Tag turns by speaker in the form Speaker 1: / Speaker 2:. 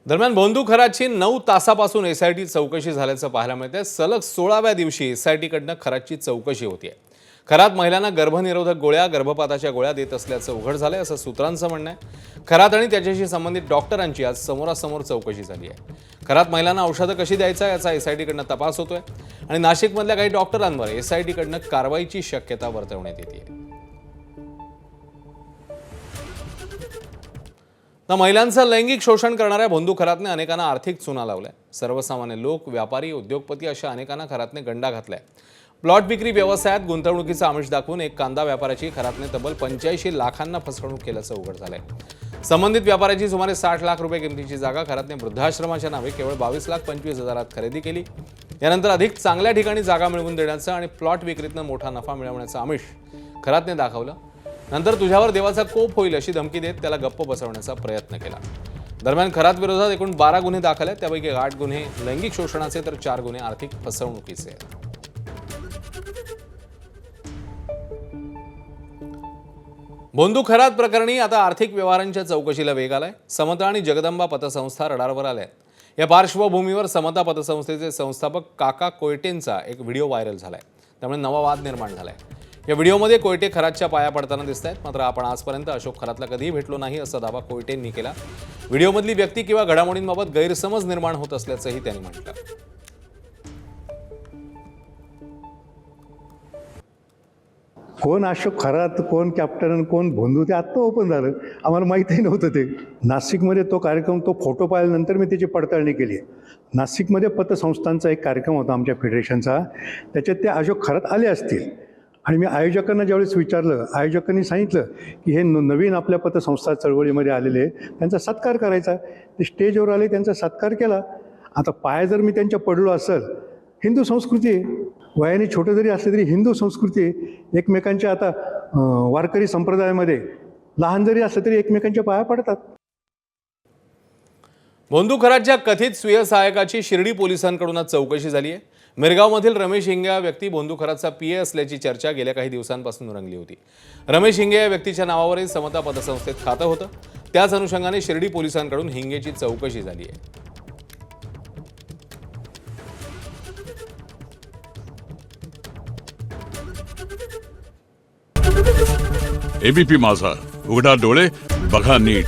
Speaker 1: दरम्यान भोंदू खरातची 9 तासापासून एसआयटी चौकशी झाल्याचं पाहायला मिळतंय। सलग 16व्या दिवशी एसआयटीकडनं खरातची चौकशी होतीये। खरात महिलांना गर्भनिरोधक गोळ्या, गर्भपाताच्या गोळ्या देत असल्याचं उघड झालंय असं सूत्रांचं म्हणणं आहे। खरात आणि त्याच्याशी संबंधित डॉक्टरांची आज समोरासमोर चौकशी झाली आहे। खरात महिलांना औषधं कशी द्यायचं याचा एसआयटीकडनं तपास होतोय आणि नाशिकमधल्या काही डॉक्टरांवर एसआयटीकडनं कारवाईची शक्यता वर्तवण्यात येते। महिलांचं लैंगिक शोषण करणाऱ्या भोंदू खरातने अनेकांना आर्थिक चुना लावलाय। सर्वसामान्य लोक, व्यापारी, उद्योगपती अशा अनेकांना खरातने गंडा घातलाय। प्लॉट विक्री व्यवसायात गुंतवणुकीचा आमिष दाखवून एक कांदा व्यापाऱ्याची खरातने तब्बल 85 लाखांना फसवणूक केल्याचं उघड झालंय। संबंधित व्यापाऱ्याची सुमारे 60 लाख रुपये किमतीची जागा खरातने वृद्धाश्रमाच्या नावे केवळ 22,25,000 खरेदी केली। यानंतर अधिक चांगल्या ठिकाणी जागा मिळवून देण्याचं आणि प्लॉट विक्रीतनं मोठा नफा मिळवण्याचं आमिष खरातने दाखवलं। नंतर तुझ्यावर देवाचा कोप होईल अशी धमकी देत त्याला गप्प बसवण्याचा प्रयत्न केला। दरम्यान खरात विरोधात एकूण 12 गुन्हे दाखल आहेत। त्यापैकी 8 गुन्हे लैंगिक शोषणाचे तर 4 गुन्हे आर्थिक फसवणुकीचे आहेत। भोंदू खरात प्रकरणी आता आर्थिक व्यवहारांच्या चौकशीला वेग आलाय। समता आणि जगदंबा पतसंस्था रडारवर आल्या आहेत। या पार्श्वभूमीवर समता पतसंस्थेचे संस्थापक काका कोयटेंचा एक व्हिडिओ व्हायरल झालाय, त्यामुळे नवा वाद निर्माण झालाय। या व्हिडिओमध्ये कोयटे खरातच्या पाया पडताना दिसत आहेत, मात्र आपण आजपर्यंत अशोक खरातला कधीही भेटलो नाही असा दावा कोयटेंनी केला। व्हिडिओमधली व्यक्ती किंवा घडामोडींबाबत गैरसमज निर्माण होत असल्याचंही त्यांनी म्हटलं।
Speaker 2: कोण अशोक खरात, कोण कॅप्टन, कोण भोंदू, ते आत्ता ओपन झालं। आम्हाला माहीतही नव्हतं ते। नाशिकमध्ये तो कार्यक्रम, तो फोटो पाहिल्यानंतर मी त्याची पडताळणी केली आहे। नाशिकमध्ये पतसंस्थांचा एक कार्यक्रम होता आमच्या फेडरेशनचा, त्याच्यात ते अशोक खरात आले असतील आणि मी आयोजकांना ज्यावेळेस विचारलं, आयोजकांनी सांगितलं की हे नवीन आपल्या पतसंस्था चळवळीमध्ये आलेले, त्यांचा सत्कार करायचा। ते स्टेजवर आले, त्यांचा सत्कार केला। आता पाय जर मी त्यांच्या पडलो असेल, हिंदू संस्कृती आहे, वयाने छोटं जरी असले तरी हिंदू संस्कृती आहे। एकमेकांच्या आता वारकरी संप्रदायामध्ये लहान जरी असलं तरी एकमेकांच्या पाया पडतात।
Speaker 1: भोंदू खरातच्या कथित स्वीय सहायकाची शिर्डी पोलिसांकडून आज चौकशी झाली आहे। मिरगावमधील रमेश हिंगे या व्यक्ती भोंदू खरातचा पीए असल्याची चर्चा गेल्या काही दिवसांपासून रंगली होती। रमेश हिंगे या व्यक्तीच्या नावावरही समता पतसंस्थेत खातं होतं। त्याच अनुषंगाने शिर्डी पोलिसांकडून हिंगेची चौकशी झाली आहे।
Speaker 3: एबीपी माझा, उघडा डोळे बघा नीट।